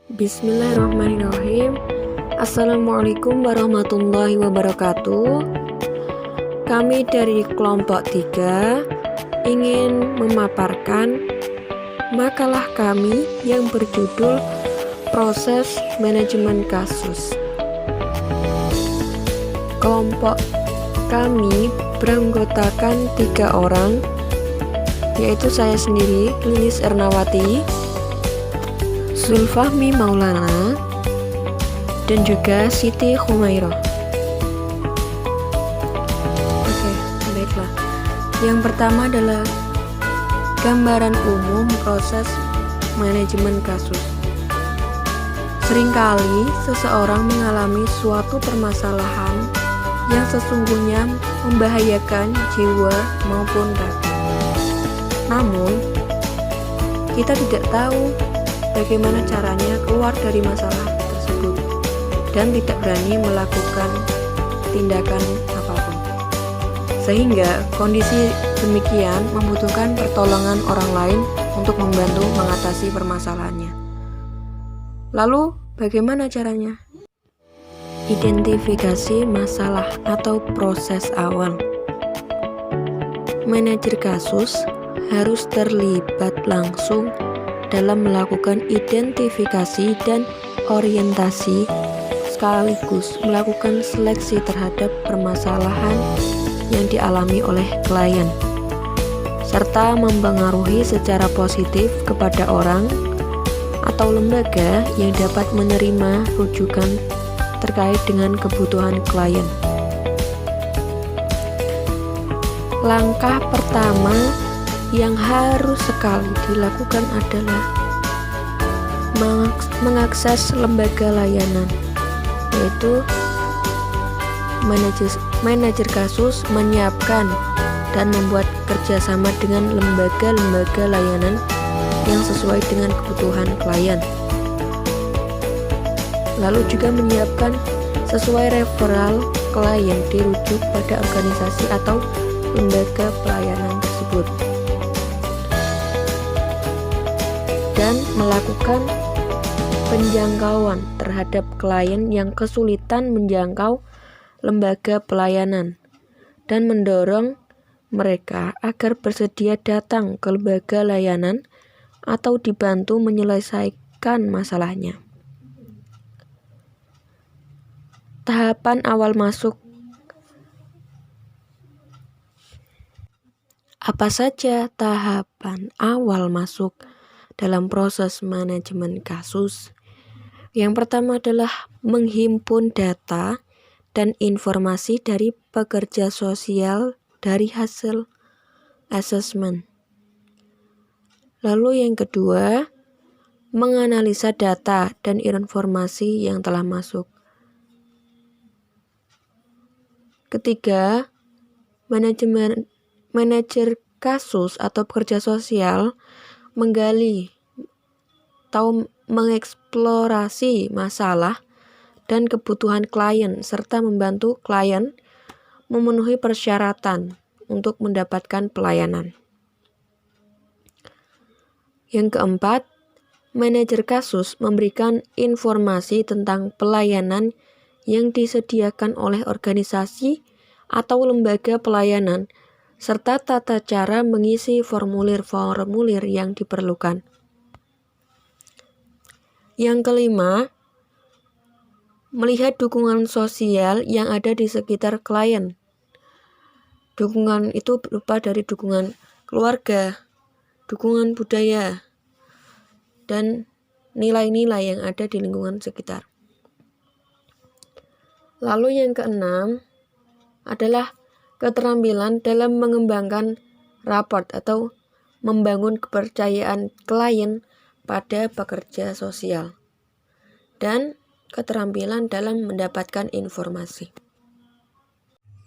Bismillahirrahmanirrahim. Assalamualaikum warahmatullahi wabarakatuh. Kami dari kelompok 3 ingin memaparkan makalah kami yang berjudul Proses Manajemen Kasus. Kelompok kami beranggotakan 3 orang, yaitu saya sendiri, Lilis Ernawati, Zulfahmi Maulana, dan juga Siti Khumairah. Oke, baiklah. Yang pertama adalah gambaran umum proses manajemen kasus. Seringkali seseorang mengalami suatu permasalahan yang sesungguhnya membahayakan jiwa maupun raga. Namun, kita tidak tahu bagaimana caranya keluar dari masalah tersebut dan tidak berani melakukan tindakan apapun. Sehingga kondisi demikian membutuhkan pertolongan orang lain untuk membantu mengatasi permasalahannya. Lalu, bagaimana caranya? Identifikasi masalah atau proses awal. Manajer kasus harus terlibat langsung dalam melakukan identifikasi dan orientasi, sekaligus melakukan seleksi terhadap permasalahan yang dialami oleh klien, serta mempengaruhi secara positif kepada orang atau lembaga yang dapat menerima rujukan terkait dengan kebutuhan klien. Langkah pertama yang harus sekali dilakukan adalah mengakses lembaga layanan, yaitu manajer kasus menyiapkan dan membuat kerjasama dengan lembaga-lembaga layanan yang sesuai dengan kebutuhan klien. Lalu juga menyiapkan sesuai referral klien dirujuk pada organisasi atau lembaga pelayanan tersebut, dan melakukan penjangkauan terhadap klien yang kesulitan menjangkau lembaga pelayanan dan mendorong mereka agar bersedia datang ke lembaga layanan atau dibantu menyelesaikan masalahnya. Tahapan awal masuk. Apa saja tahapan awal masuk dalam proses manajemen kasus? Yang pertama adalah menghimpun data dan informasi dari pekerja sosial dari hasil asesmen. Lalu yang kedua, menganalisa data dan informasi yang telah masuk. Ketiga, manajer kasus atau pekerja sosial menggali atau mengeksplorasi masalah dan kebutuhan klien serta membantu klien memenuhi persyaratan untuk mendapatkan pelayanan. Yang keempat, manajer kasus memberikan informasi tentang pelayanan yang disediakan oleh organisasi atau lembaga pelayanan serta tata cara mengisi formulir-formulir yang diperlukan. Yang kelima, melihat dukungan sosial yang ada di sekitar klien. Dukungan itu berupa dari dukungan keluarga, dukungan budaya, dan nilai-nilai yang ada di lingkungan sekitar. Lalu yang keenam adalah keterampilan dalam mengembangkan raport atau membangun kepercayaan klien pada pekerja sosial, dan keterampilan dalam mendapatkan informasi.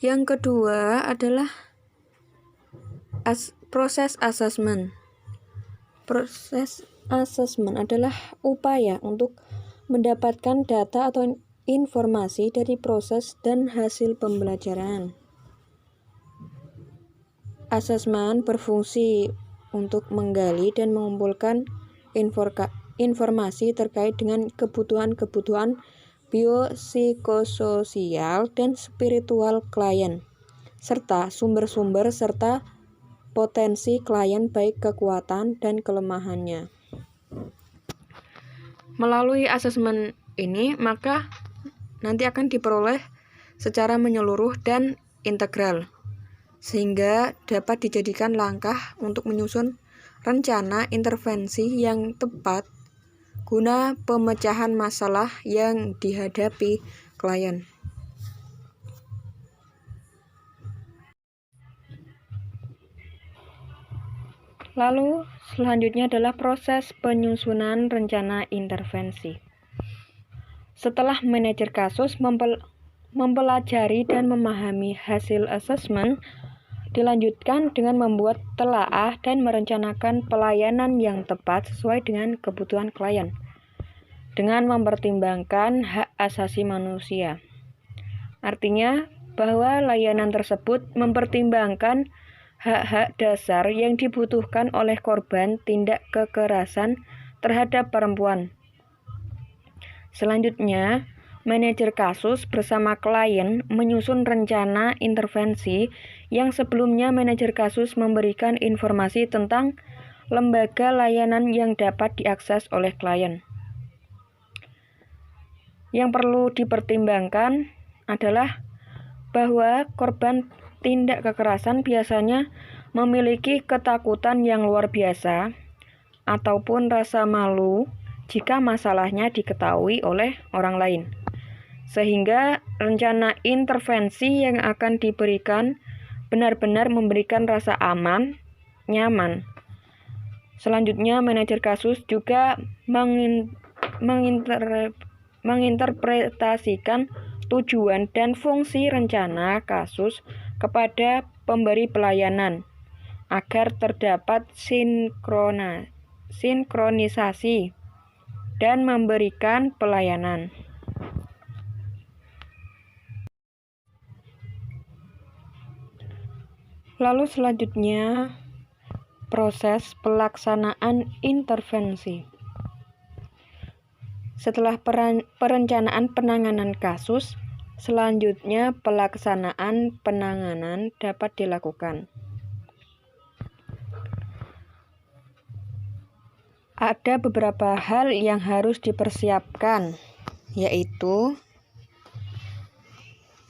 Yang kedua adalah proses asesmen. Proses asesmen adalah upaya untuk mendapatkan data atau informasi dari proses dan hasil pembelajaran. Asesmen berfungsi untuk menggali dan mengumpulkan informasi terkait dengan kebutuhan-kebutuhan biopsikososial dan spiritual klien, serta sumber-sumber serta potensi klien baik kekuatan dan kelemahannya. Melalui asesmen ini, maka nanti akan diperoleh secara menyeluruh dan integral, sehingga dapat dijadikan langkah untuk menyusun rencana intervensi yang tepat guna pemecahan masalah yang dihadapi klien. Lalu selanjutnya adalah proses penyusunan rencana intervensi. Setelah manajer kasus mempelajari dan memahami hasil asesmen, dilanjutkan dengan membuat telaah dan merencanakan pelayanan yang tepat sesuai dengan kebutuhan klien, dengan mempertimbangkan hak asasi manusia. Artinya bahwa layanan tersebut mempertimbangkan hak-hak dasar yang dibutuhkan oleh korban tindak kekerasan terhadap perempuan. Selanjutnya, manajer kasus bersama klien menyusun rencana intervensi yang sebelumnya manajer kasus memberikan informasi tentang lembaga layanan yang dapat diakses oleh klien. Yang perlu dipertimbangkan adalah bahwa korban tindak kekerasan biasanya memiliki ketakutan yang luar biasa ataupun rasa malu jika masalahnya diketahui oleh orang lain, sehingga rencana intervensi yang akan diberikan benar-benar memberikan rasa aman, nyaman. Selanjutnya, manajer kasus juga menginterpretasikan tujuan dan fungsi rencana kasus kepada pemberi pelayanan agar terdapat sinkronisasi dan memberikan pelayanan. Lalu selanjutnya, proses pelaksanaan intervensi. Setelah perencanaan penanganan kasus, selanjutnya pelaksanaan penanganan dapat dilakukan. Ada beberapa hal yang harus dipersiapkan, yaitu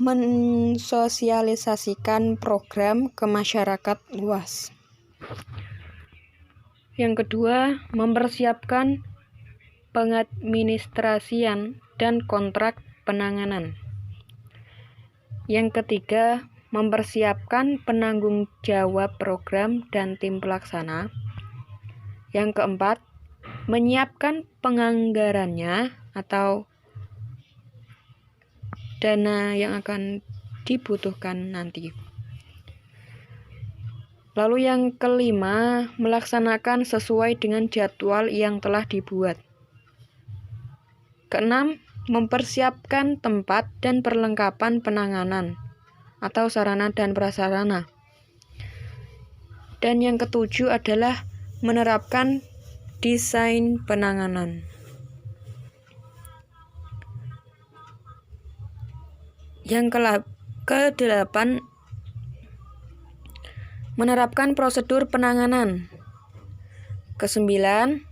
mensosialisasikan program ke masyarakat luas. Yang kedua, mempersiapkan pengadministrasian dan kontrak penanganan. Yang ketiga, mempersiapkan penanggung jawab program dan tim pelaksana. Yang keempat, menyiapkan penganggarannya atau dana yang akan dibutuhkan nanti. Lalu yang kelima, melaksanakan sesuai dengan jadwal yang telah dibuat. Keenam, mempersiapkan tempat dan perlengkapan penanganan atau sarana dan prasarana. Dan yang ketujuh adalah menerapkan desain penanganan. Yang ke-8, menerapkan prosedur penanganan. Ke-9,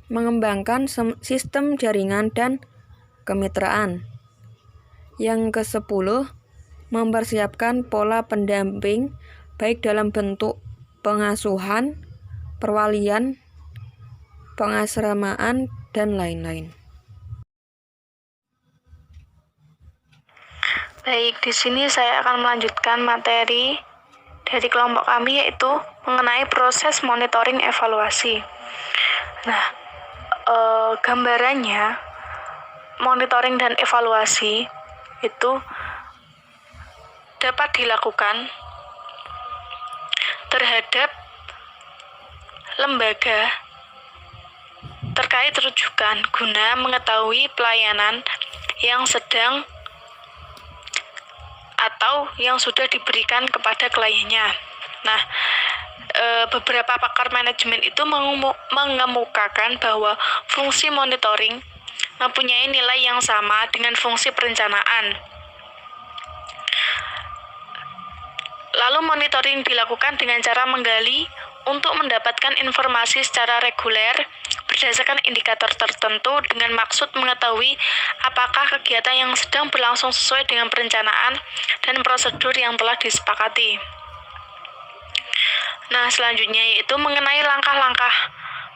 mengembangkan sistem jaringan dan kemitraan. Yang ke-10, mempersiapkan pola pendamping baik dalam bentuk pengasuhan, perwalian, pengasramaan, dan lain-lain. Baik, di sini saya akan melanjutkan materi dari kelompok kami, yaitu mengenai proses monitoring evaluasi. Nah, gambarannya monitoring dan evaluasi itu dapat dilakukan terhadap lembaga terkait rujukan guna mengetahui pelayanan yang sedang atau yang sudah diberikan kepada kliennya. Nah, beberapa pakar manajemen itu mengemukakan bahwa fungsi monitoring mempunyai nilai yang sama dengan fungsi perencanaan. Lalu monitoring dilakukan dengan cara menggali untuk mendapatkan informasi secara reguler berdasarkan indikator tertentu dengan maksud mengetahui apakah kegiatan yang sedang berlangsung sesuai dengan perencanaan dan prosedur yang telah disepakati. Nah, selanjutnya yaitu mengenai langkah-langkah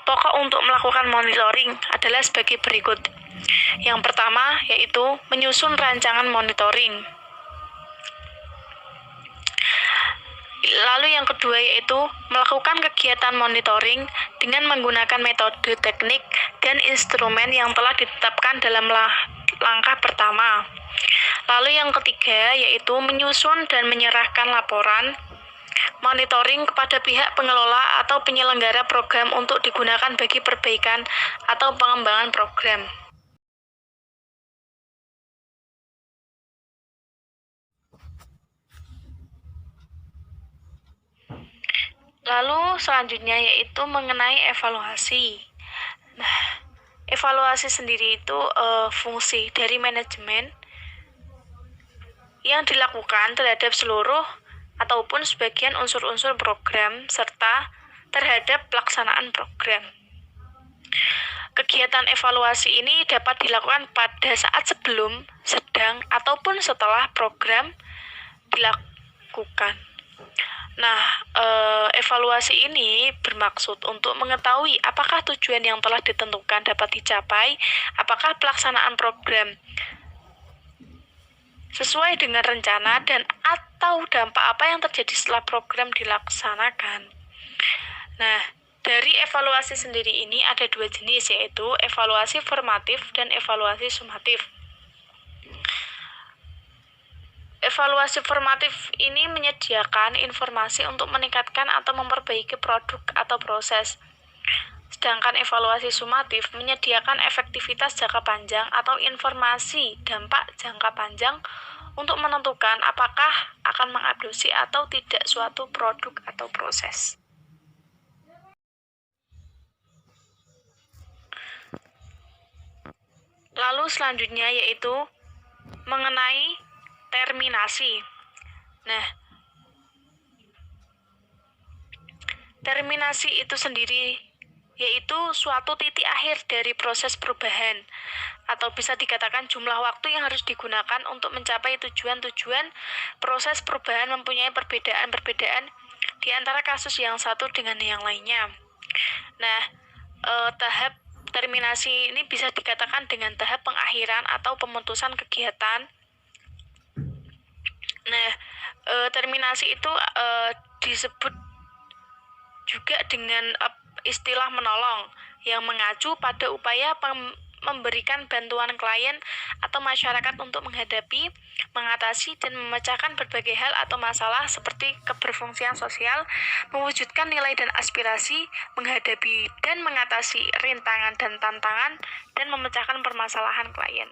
pokok untuk melakukan monitoring adalah sebagai berikut. Yang pertama yaitu menyusun rancangan monitoring. Lalu yang kedua yaitu melakukan kegiatan monitoring dengan menggunakan metode teknik dan instrumen yang telah ditetapkan dalam langkah pertama. Lalu yang ketiga yaitu menyusun dan menyerahkan laporan monitoring kepada pihak pengelola atau penyelenggara program untuk digunakan bagi perbaikan atau pengembangan program. Lalu selanjutnya yaitu mengenai evaluasi. Nah, evaluasi sendiri itu fungsi dari manajemen yang dilakukan terhadap seluruh ataupun sebagian unsur-unsur program serta terhadap pelaksanaan program. Kegiatan evaluasi ini dapat dilakukan pada saat sebelum, sedang, ataupun setelah program dilakukan. Nah, evaluasi ini bermaksud untuk mengetahui apakah tujuan yang telah ditentukan dapat dicapai, apakah pelaksanaan program sesuai dengan rencana, dan atau dampak apa yang terjadi setelah program dilaksanakan. Nah, dari evaluasi sendiri ini ada dua jenis, yaitu evaluasi formatif dan evaluasi sumatif. Evaluasi formatif ini menyediakan informasi untuk meningkatkan atau memperbaiki produk atau proses. Sedangkan evaluasi sumatif menyediakan efektivitas jangka panjang atau informasi dampak jangka panjang untuk menentukan apakah akan mengadopsi atau tidak suatu produk atau proses. Lalu selanjutnya yaitu mengenai terminasi. Nah, terminasi itu sendiri yaitu suatu titik akhir dari proses perubahan, atau bisa dikatakan jumlah waktu yang harus digunakan untuk mencapai tujuan-tujuan proses perubahan mempunyai perbedaan-perbedaan di antara kasus yang satu dengan yang lainnya. Nah, tahap terminasi ini bisa dikatakan dengan tahap pengakhiran atau pemutusan kegiatan. Nah, terminasi itu disebut juga dengan istilah menolong yang mengacu pada upaya memberikan bantuan klien atau masyarakat untuk menghadapi, mengatasi, dan memecahkan berbagai hal atau masalah seperti keberfungsian sosial, mewujudkan nilai dan aspirasi, menghadapi dan mengatasi rintangan dan tantangan, dan memecahkan permasalahan klien.